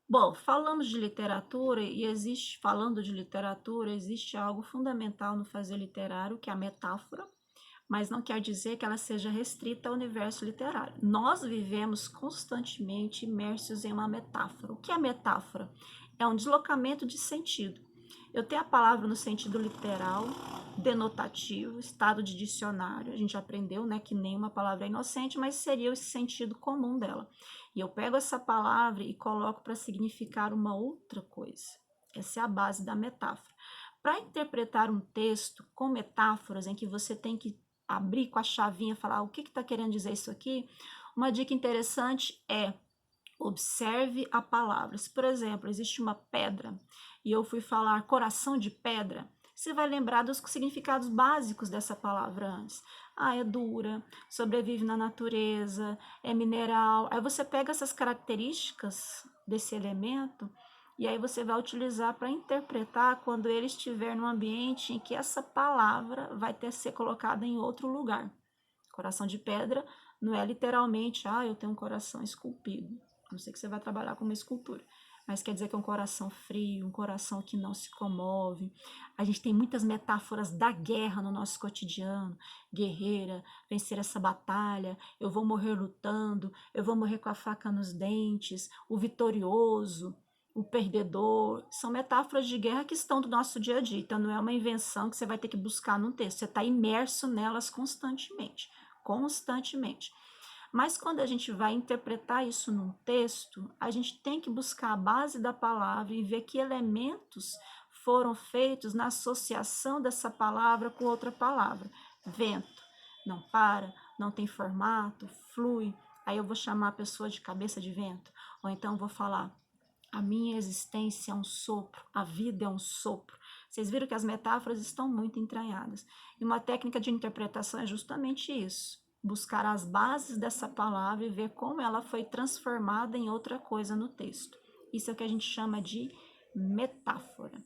Bom, falamos de literatura e falando de literatura, existe algo fundamental no fazer literário, que é a metáfora, mas não quer dizer que ela seja restrita ao universo literário. Nós vivemos constantemente imersos em uma metáfora. O que é metáfora? É um deslocamento de sentido. Eu tenho a palavra no sentido literal, denotativo, estado de dicionário. A gente aprendeu, né, que nenhuma palavra é inocente, mas seria o sentido comum dela. E eu pego essa palavra e coloco para significar uma outra coisa. Essa é a base da metáfora. Para interpretar um texto com metáforas, em que você tem que abrir com a chavinha e falar o que está querendo dizer isso aqui, uma dica interessante é observe a palavra. Se, por exemplo, existe uma pedra e eu fui falar coração de pedra, você vai lembrar dos significados básicos dessa palavra antes. Ah, é dura, sobrevive na natureza, é mineral. Aí você pega essas características desse elemento e aí você vai utilizar para interpretar quando ele estiver num ambiente em que essa palavra vai ter que ser colocada em outro lugar. Coração de pedra não é literalmente, eu tenho um coração esculpido. A não sei que você vai trabalhar com uma escultura. Mas quer dizer que é um coração frio, um coração que não se comove. A gente tem muitas metáforas da guerra no nosso cotidiano. Guerreira, vencer essa batalha, eu vou morrer lutando, eu vou morrer com a faca nos dentes, o vitorioso, o perdedor. São metáforas de guerra que estão do nosso dia a dia. Então não é uma invenção que você vai ter que buscar num texto. Você está imerso nelas constantemente. Mas quando a gente vai interpretar isso num texto, a gente tem que buscar a base da palavra e ver que elementos foram feitos na associação dessa palavra com outra palavra. Vento, não para, não tem formato, flui. Aí eu vou chamar a pessoa de cabeça de vento. Ou então vou falar, a minha existência é um sopro, a vida é um sopro. Vocês viram que as metáforas estão muito entranhadas. E uma técnica de interpretação é justamente isso: buscar as bases dessa palavra e ver como ela foi transformada em outra coisa no texto. Isso é o que a gente chama de metáfora.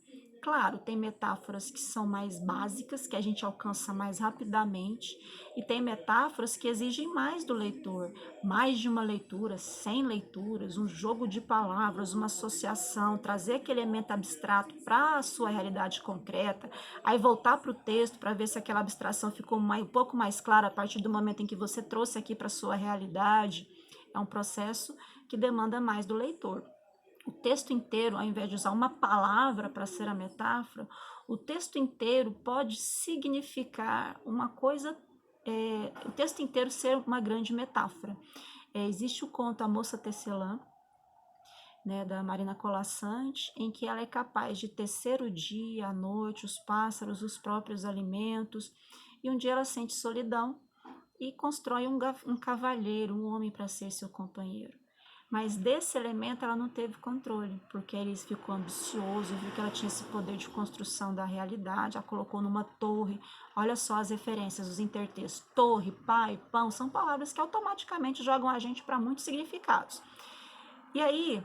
Claro, tem metáforas que são mais básicas, que a gente alcança mais rapidamente, e tem metáforas que exigem mais do leitor, mais de uma leitura, 100 leituras, um jogo de palavras, uma associação, trazer aquele elemento abstrato para a sua realidade concreta, aí voltar para o texto para ver se aquela abstração ficou um pouco mais clara a partir do momento em que você trouxe aqui para a sua realidade. É um processo que demanda mais do leitor. O texto inteiro, ao invés de usar uma palavra para ser a metáfora, o texto inteiro pode significar uma coisa, o texto inteiro ser uma grande metáfora. Existe o conto A Moça Tecelã, né, da Marina Colaçante, em que ela é capaz de tecer o dia, a noite, os pássaros, os próprios alimentos, e um dia ela sente solidão e constrói um cavalheiro, um homem para ser seu companheiro. Mas desse elemento ela não teve controle, porque ele ficou ambicioso, viu que ela tinha esse poder de construção da realidade, a colocou numa torre. Olha só as referências, os intertextos. Torre, pai, pão, são palavras que automaticamente jogam a gente para muitos significados. E aí,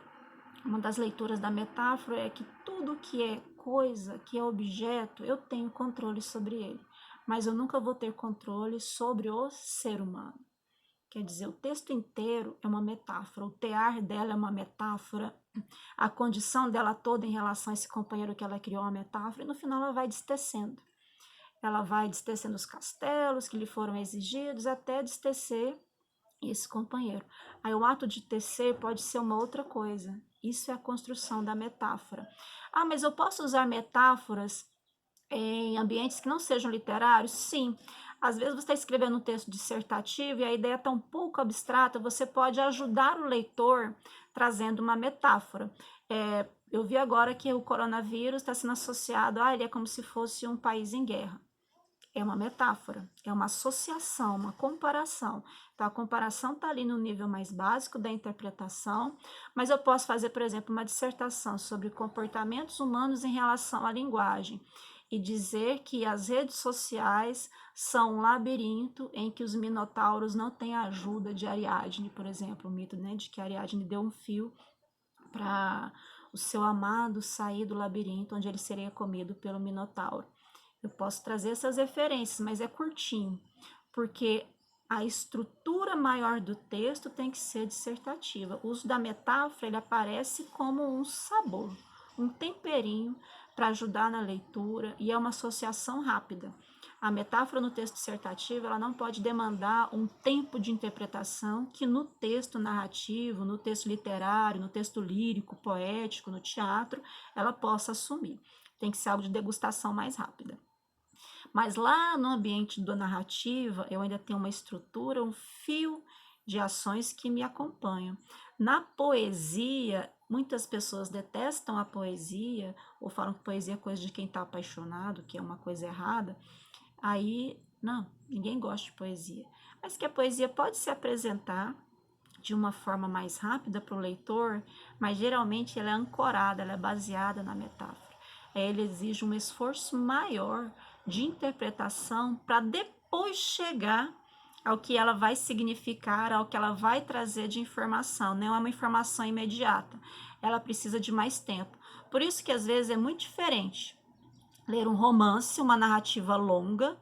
uma das leituras da metáfora é que tudo que é coisa, que é objeto, eu tenho controle sobre ele, mas eu nunca vou ter controle sobre o ser humano. Quer dizer, o texto inteiro é uma metáfora, o tear dela é uma metáfora, a condição dela toda em relação a esse companheiro que ela criou é uma metáfora, e no final ela vai destecendo. Ela vai destecendo os castelos que lhe foram exigidos até destecer esse companheiro. Aí o ato de tecer pode ser uma outra coisa. Isso é a construção da metáfora. Mas eu posso usar metáforas em ambientes que não sejam literários? Sim. Às vezes você está escrevendo um texto dissertativo e a ideia está um pouco abstrata, você pode ajudar o leitor trazendo uma metáfora. Eu vi agora que o coronavírus está sendo associado, ele é como se fosse um país em guerra. É uma metáfora, é uma associação, uma comparação. Então, a comparação está ali no nível mais básico da interpretação, mas eu posso fazer, por exemplo, uma dissertação sobre comportamentos humanos em relação à linguagem e dizer que as redes sociais são um labirinto em que os minotauros não têm a ajuda de Ariadne, por exemplo, o mito, né, de que Ariadne deu um fio para o seu amado sair do labirinto onde ele seria comido pelo minotauro. Eu posso trazer essas referências, mas é curtinho, porque a estrutura maior do texto tem que ser dissertativa. O uso da metáfora, ele aparece como um sabor, um temperinho para ajudar na leitura e é uma associação rápida. A metáfora no texto dissertativo, ela não pode demandar um tempo de interpretação que no texto narrativo, no texto literário, no texto lírico, poético, no teatro, ela possa assumir. Tem que ser algo de degustação mais rápida. Mas lá no ambiente da narrativa, eu ainda tenho uma estrutura, um fio de ações que me acompanham. Na poesia, muitas pessoas detestam a poesia, ou falam que poesia é coisa de quem está apaixonado, que é uma coisa errada. Aí, não, ninguém gosta de poesia. Mas que a poesia pode se apresentar de uma forma mais rápida para o leitor, mas geralmente ela é ancorada, ela é baseada na metáfora. Ele exige um esforço maior de interpretação para depois chegar ao que ela vai significar, ao que ela vai trazer de informação. Não é uma informação imediata, ela precisa de mais tempo. Por isso que às vezes é muito diferente ler um romance, uma narrativa longa,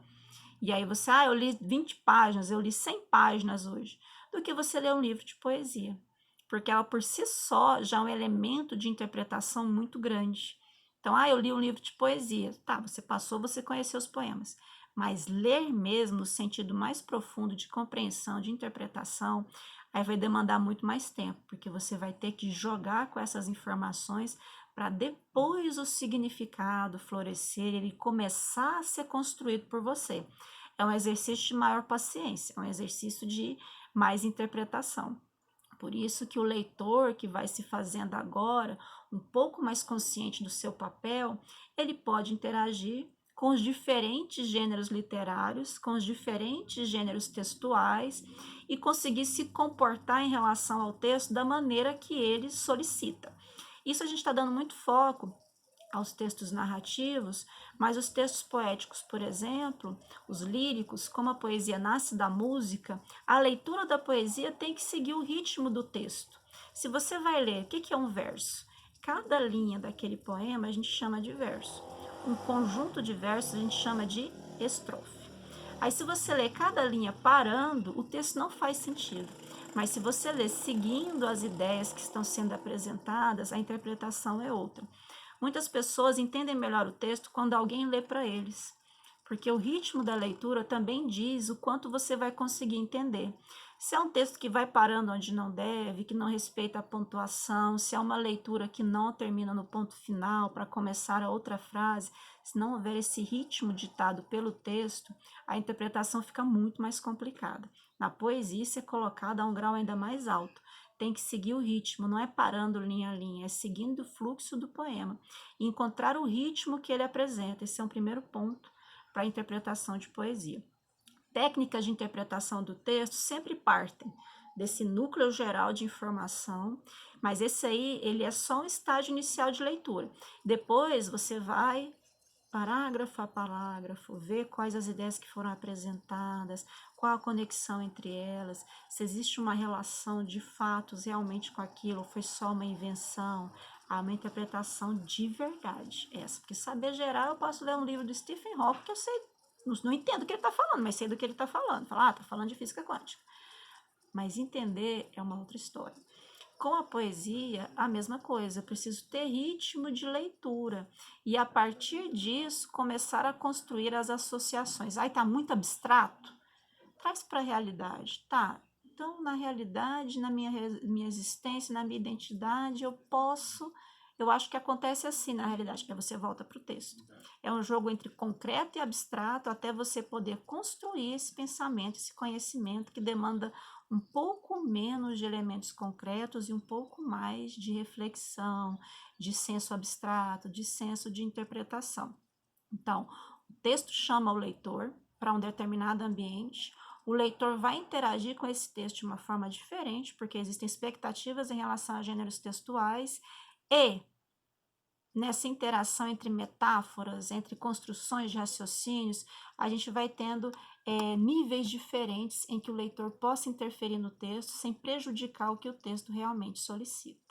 e aí você, eu li 20 páginas, eu li 100 páginas hoje, do que você ler um livro de poesia. Porque ela por si só já é um elemento de interpretação muito grande. Então, eu li um livro de poesia. Tá, você passou, você conheceu os poemas. Mas ler mesmo no sentido mais profundo de compreensão, de interpretação, aí vai demandar muito mais tempo, porque você vai ter que jogar com essas informações para depois o significado florescer, ele começar a ser construído por você. É um exercício de maior paciência, é um exercício de mais interpretação. Por isso que o leitor que vai se fazendo agora um pouco mais consciente do seu papel, ele pode interagir com os diferentes gêneros literários, com os diferentes gêneros textuais e conseguir se comportar em relação ao texto da maneira que ele solicita. Isso a gente está dando muito foco aos textos narrativos, mas os textos poéticos, por exemplo, os líricos, como a poesia nasce da música, a leitura da poesia tem que seguir o ritmo do texto. Se você vai ler, o que é um verso? Cada linha daquele poema a gente chama de verso. Um conjunto de versos a gente chama de estrofe. Aí, se você lê cada linha parando, o texto não faz sentido. Mas se você lê seguindo as ideias que estão sendo apresentadas, a interpretação é outra. Muitas pessoas entendem melhor o texto quando alguém lê para eles, porque o ritmo da leitura também diz o quanto você vai conseguir entender. Se é um texto que vai parando onde não deve, que não respeita a pontuação, se é uma leitura que não termina no ponto final para começar a outra frase, se não houver esse ritmo ditado pelo texto, a interpretação fica muito mais complicada. Na poesia, isso é colocado a um grau ainda mais alto. Tem que seguir o ritmo, não é parando linha a linha, é seguindo o fluxo do poema. E encontrar o ritmo que ele apresenta. Esse é um primeiro ponto para a interpretação de poesia. Técnicas de interpretação do texto sempre partem desse núcleo geral de informação, mas esse aí, ele é só um estágio inicial de leitura. Depois você vai parágrafo a parágrafo, ver quais as ideias que foram apresentadas, qual a conexão entre elas, se existe uma relação de fatos realmente com aquilo, ou foi só uma invenção, há uma interpretação de verdade essa. Porque saber geral, eu posso ler um livro do Stephen Hawking que eu sei, não entendo o que ele está falando, mas sei do que ele está falando. Falar, está falando de física quântica. Mas entender é uma outra história. Com a poesia, a mesma coisa, eu preciso ter ritmo de leitura e a partir disso começar a construir as associações. Aí tá muito abstrato? Traz para a realidade, tá? Então, na realidade, na minha existência, na minha identidade, eu acho que acontece assim na realidade, aí você volta para o texto. É um jogo entre concreto e abstrato até você poder construir esse pensamento, esse conhecimento que demanda um pouco menos de elementos concretos e um pouco mais de reflexão, de senso abstrato, de senso de interpretação. Então, o texto chama o leitor para um determinado ambiente, o leitor vai interagir com esse texto de uma forma diferente, porque existem expectativas em relação a gêneros textuais, e nessa interação entre metáforas, entre construções de raciocínios, a gente vai tendo níveis diferentes em que o leitor possa interferir no texto sem prejudicar o que o texto realmente solicita.